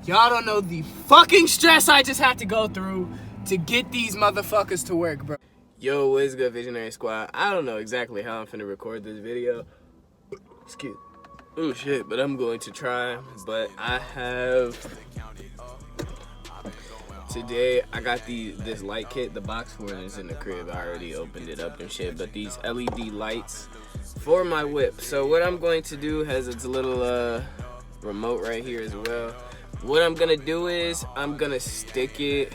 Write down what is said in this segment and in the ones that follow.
Y'all don't know the fucking stress I just had to go through to get these motherfuckers to work, bro. Yo, what's good, Visionary Squad? I don't know exactly how I'm finna record this video. Excuse. Oh shit, but I'm going to try. But I have today. I got this light kit. The box for it is in the crib. I already opened it up and shit. But these LED lights for my whip. So what I'm going to do has its little remote right here as well. What I'm gonna do is I'm gonna stick it.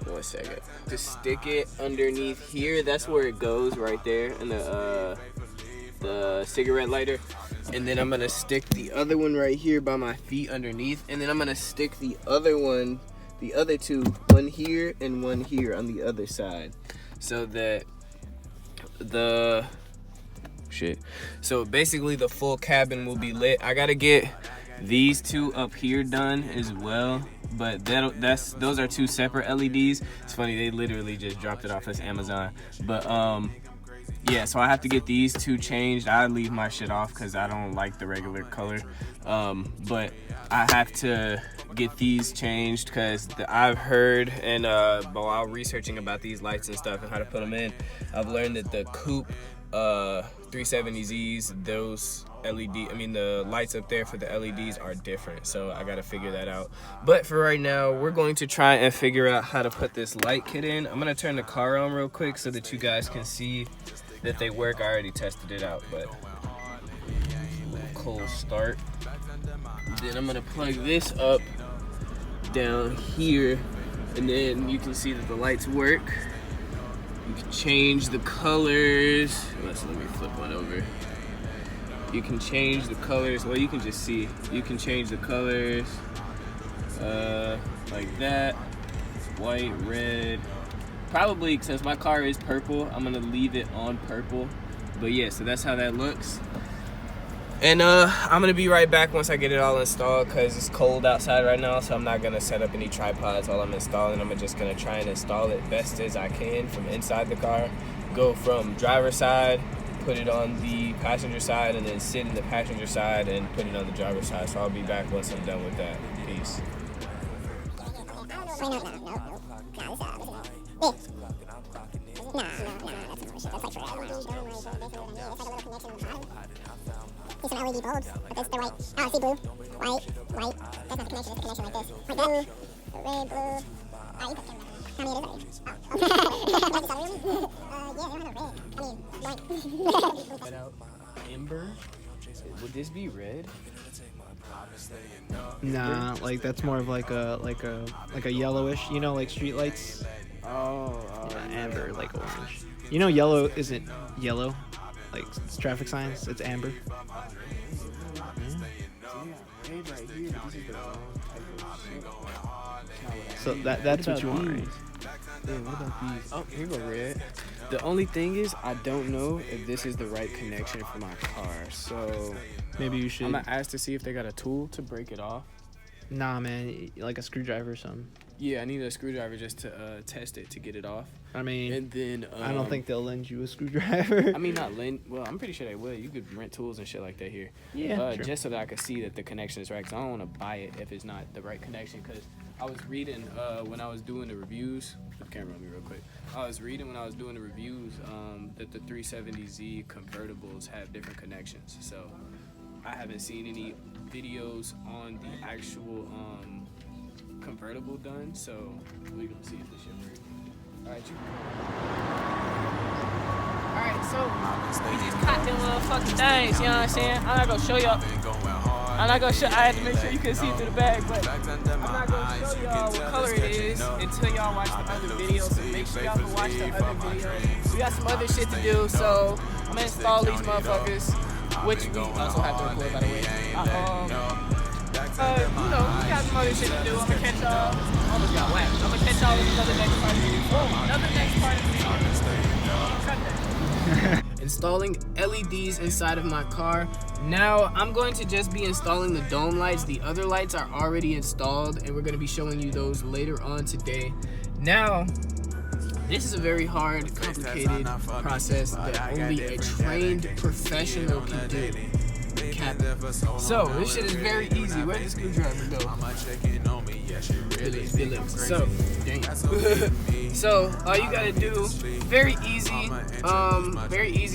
1 second. Just stick it underneath here. That's where it goes, right there, in the cigarette lighter. And then I'm gonna stick the other one right here by my feet underneath. And then I'm gonna stick the other one, the other two, one here and one here on the other side, so that so basically the full cabin will be lit. I gotta get these two up here done as well, but those are two separate LEDs. It's funny, they literally just dropped it off as Amazon. But yeah, so I have to get these two changed. I leave my shit off because I don't like the regular color, but I have to get these changed because I've heard, and while researching about these lights and stuff and how to put them in, I've learned that the coupe 370Zs, those the lights up there for the LEDs are different, so I gotta figure that out. But for right now, we're going to try and figure out how to put this light kit in. I'm gonna turn the car on real quick so that you guys can see that they work. I already tested it out, but cold start. Then I'm gonna plug this up down here, and then you can see that the lights work. You can change the colors. Let me flip one over. You can change the colors. Well, you can just see. You can change the colors like that. White, red. Probably, since my car is purple, I'm gonna leave it on purple. But yeah, so that's how that looks. And I'm gonna be right back once I get it all installed, because it's cold outside right now, so I'm not gonna set up any tripods while I'm installing. I'm just gonna try and install it best as I can from inside the car. Go from driver's side, put it on the passenger side, and then sit in the passenger side and put it on the driver's side. So I'll be back once I'm done with that. Peace. These some LED bulbs, but this the white. Oh, I see blue, white. That's not the connection, it's a connection like this. Like that. Red, blue. Oh, you put camera. I mean, it is red. Oh. Like this already? Yeah, they don't have a red. I mean, white. Amber? Would this be red? Nah, like that's more of like a yellowish, you know, like street lights. Oh, amber, like orange. You know, yellow isn't yellow, like it's traffic signs. It's amber. So that's what you want, right? Yeah, what about these? Oh, here go red. The only thing is, I don't know if this is the right connection for my car, so maybe you should. I'm gonna ask to see if they got a tool to break it off. Nah, man, like a screwdriver or something. Yeah, I need a screwdriver just to test it, to get it off. I mean, and then I don't think they'll lend you a screwdriver. I mean, not lend. Well, I'm pretty sure they will. You could rent tools and shit like that here. Yeah, just so that I could see that the connection is right. Cause I don't want to buy it if it's not the right connection. Cause I was reading when I was doing the reviews. Put the camera on me real quick. I was reading when I was doing the reviews that the 370Z convertibles have different connections. So I haven't seen any videos on the actual convertible done, so we're gonna see if this shit works. Alright, so we just caught them motherfucking things, you know what I'm saying? I'm not gonna show y'all. I had to make sure you could see through the bag, but I'm not gonna show y'all what color it is until y'all watch the other videos. So make sure y'all go watch the other videos. We got some other shit to do, so I'm gonna install these motherfuckers, which we also have to record, by the way. You know, we got some other shit to do. I'm gonna catch y'all. Almost got whacked. I'm gonna catch y'all in another next part of the video. Another next part of the video. Installing LEDs inside of my car. Now I'm going to just be installing the dome lights. The other lights are already installed, and we're going to be showing you those later on today. Now, this is a very hard, complicated process that only a trained professional can do. cap it. So this shit is very easy. Where'd the screwdriver go? So all you gotta do, very easy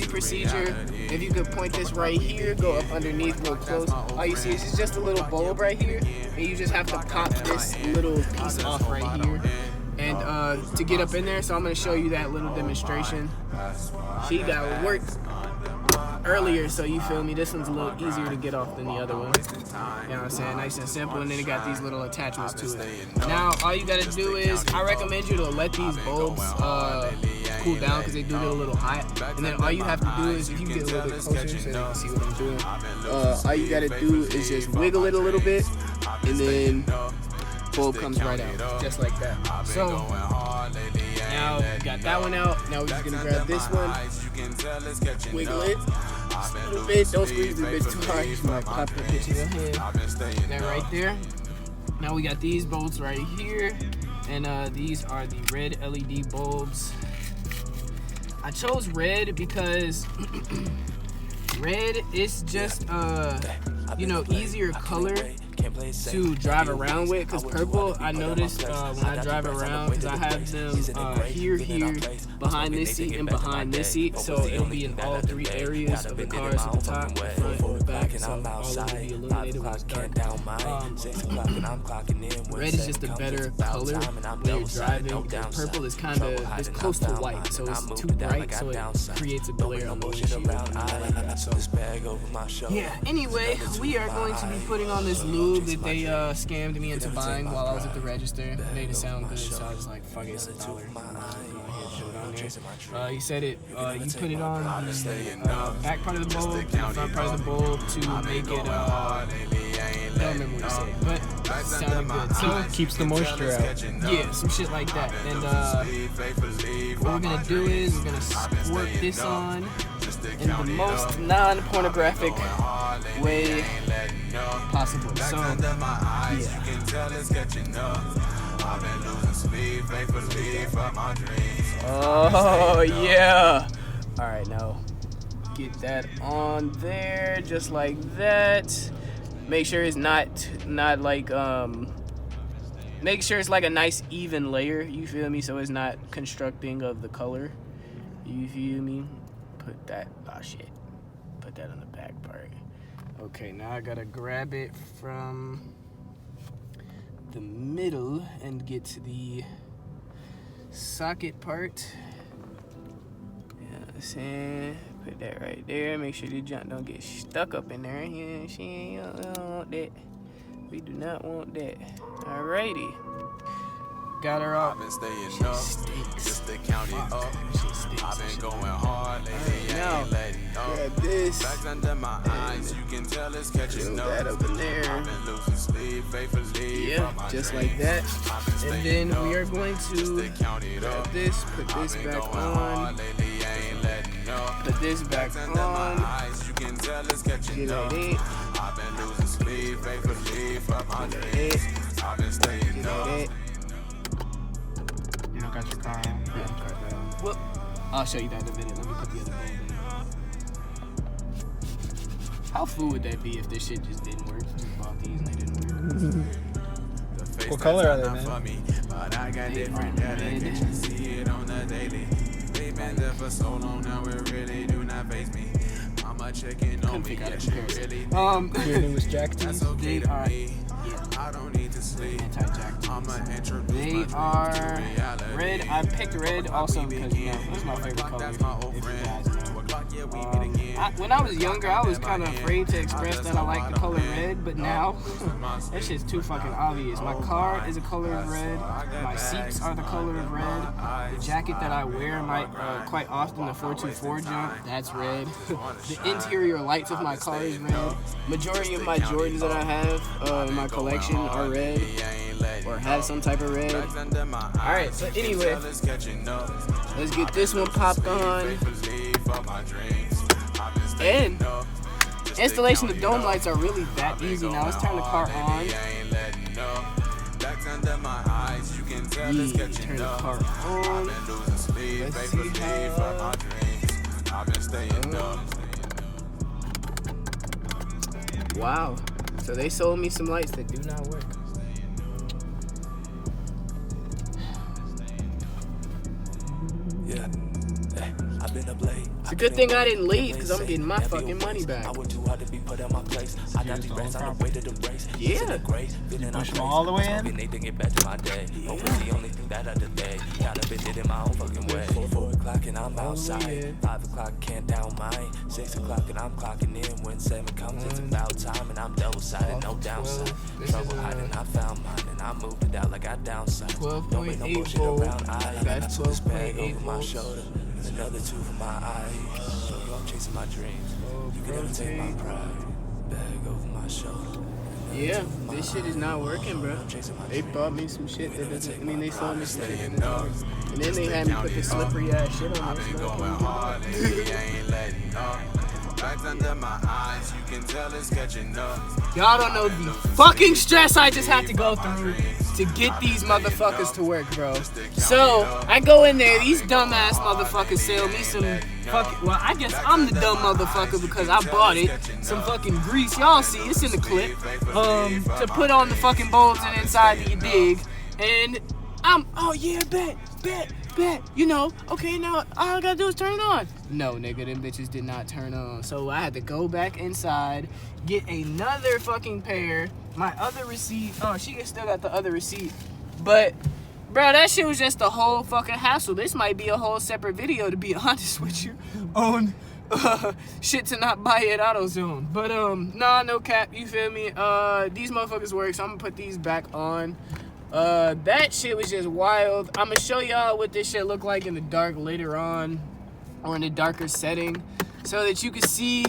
procedure. If you could point this right here, go up underneath real close. All you see is just a little bulb right here, and you just have to pop this little piece off right here. And to get up in there, so I'm gonna show you that little demonstration. She got work earlier, so you feel me, this one's a little easier to get off than the other one. You know what I'm saying? Nice and simple, and then it got these little attachments to it. Now all you gotta do is, I recommend you to let these bulbs cool down because they do get a little hot. And then all you have to do is, if you get a little bit closer so you can see what I'm doing, all you gotta do is just wiggle it a little bit, and then bulb comes right out, just like that. So now you got that one out. Now we're just gonna grab this one, wiggle it just a little bit. Don't squeeze the bit too hard. You might pop the bitch in your hand. That right there. Now we got these bolts right here, and these are the red LED bulbs. I chose red because red is just you know, easier color to drive around with, because purple, I noticed when I drive around, because I have them here, behind this seat, and behind this seat, so it'll be in all three areas of the cars, at the top, the front, and the back, so all of it will be illuminated when it's dark. Red is just a better color when you're driving. Purple is kind of, it's close to white, so it's too bright, so it creates a glare on the windshield. So, yeah, anyway, we are going to be putting on this lube that they scammed me into buying while I was at the register. It made it sound good, so I was like, fuck it, it's $1. He said it, you put it on the back part of the bulb, the front part of the bulb to make it, I don't remember what he said, but it sounded good. So Keeps the moisture out. yeah, some shit like that. And what we're gonna do is we're gonna squirt this on in the most non-pornographic way possible. So oh yeah. All right, now get that on there just like that. Make sure it's not like make sure it's like a nice even layer, you feel me, so it's not constructing of the color, you feel me. Put that, oh shit, put that on the back part. Okay, now I gotta grab it from the middle and get to the socket part. You know what I'm saying? Put that right there. Make sure the junk don't get stuck up in there. You know what I'm saying? We don't want that. We do not want that. Alrighty. Got her off. Shit stinks. Just to count it up. Shit stinks. I've been going hard lately. Now, grab this. Under my eyes, you can tell it's catching up. That over there. I've been losing sleep faithfully. Yeah, just like that. And then we are going to grab this, put this back on. Put this back on. Get it. I've been losing sleep faithfully for my dreams. I've been staying up. You don't got your car on? Yeah. Well, I'll show you that in a minute. Let me put the other bulb in. How fool would that be if this shit just didn't work? I just bought these and they didn't work. What color are they, man? They are red. See it on the daily. They've been there for so long now, it really do not faze me. Mama checking on me, yeah, she really Your newest jack tees? they are, yeah. I don't need to sleep. They are red. I picked red also because, you know, it's my favorite color, if you guys know. When I was younger, I was kind of afraid to express that I like the color red, but now, that shit's too fucking obvious. My car is a color of red. My seats are the color of red. The jacket that I wear quite often, the 424 jump, that's red. The interior lights of my car is red. Majority of my Jordans that I have in my collection are red, or have some type of red. Alright, so anyway, let's get this one popped on. And installation of dome lights are really that easy. Now let's turn the car on. Turn the car on. Let's see how. Wow. So they sold me some lights that do not work. Yeah. I've been up late. It's a good thing I didn't leave because I'm getting my fucking money back. I would too hard to be put on my place. I got these rats on the way to the race. Yeah. Push them all the way in? Need to get back to my day. Hope it's the only thing that I delay. Got a bitch in my own fucking way. 4 o'clock and I'm outside. 5 o'clock can't down mine. 6 o'clock and I'm clocking in. When 7 comes, it's about time and I'm double-sided, no downside. Trouble hiding, I found mine and I moved it out like I downsized. Don't make no bullshit around. I got this bag over my shoulder. Another 2 for my eyes. So I'm chasing my dreams. You can never take my pride. Bag over my shoulder. Yeah, this shit is not working, bro. They bought me some shit that doesn't. I mean, they sold me some shit that doesn't work. And then they had me put this slippery ass shit on there. Y'all don't know the fucking stress I just had to go through to get these motherfuckers to work, bro. So I go in there, these dumbass motherfuckers sell me some fucking. Well, I guess I'm the dumb motherfucker because I bought it. Some fucking grease, y'all see, it's in the clip. To put on the fucking bulbs and inside that you dig, and oh yeah, bet. You know, okay, now all I gotta do is turn it on. No, nigga, them bitches did not turn on. So I had to go back inside, get another fucking pair. My other receipt, she still got the other receipt. But, bro, that shit was just a whole fucking hassle. This might be a whole separate video, to be honest with you, on shit to not buy at AutoZone. But, nah, no cap, you feel me? These motherfuckers work, so I'm gonna put these back on. That shit was just wild. I'm gonna show y'all what this shit look like in the dark later on, or in a darker setting, so that you can see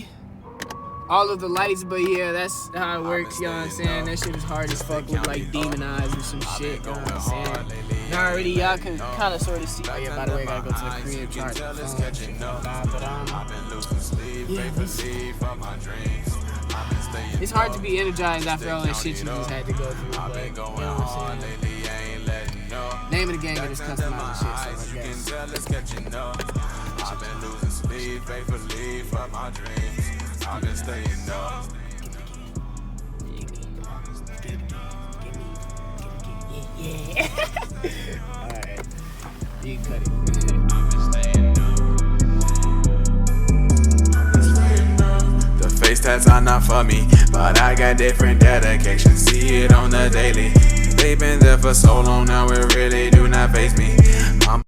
all of the lights. But yeah, that's how it works, you know what I'm saying? That shit is hard as fuck with like demon eyes and some shit, you know what I'm saying? Now already y'all can kind of sort of see. Oh yeah, by the way, I gotta go to the crib, charge the phone, but yeah, it's hard to be energized after all that shit you just had to go through, but you know what I'm saying? Name of the game is customized shit, so I guess. I've been losing sleep faithfully for my dreams. I've been staying up. Yeah. Alright. You can cut it. Face tats are not for me, but I got different dedication. See it on the daily. They've been there for so long now, it really do not faze me.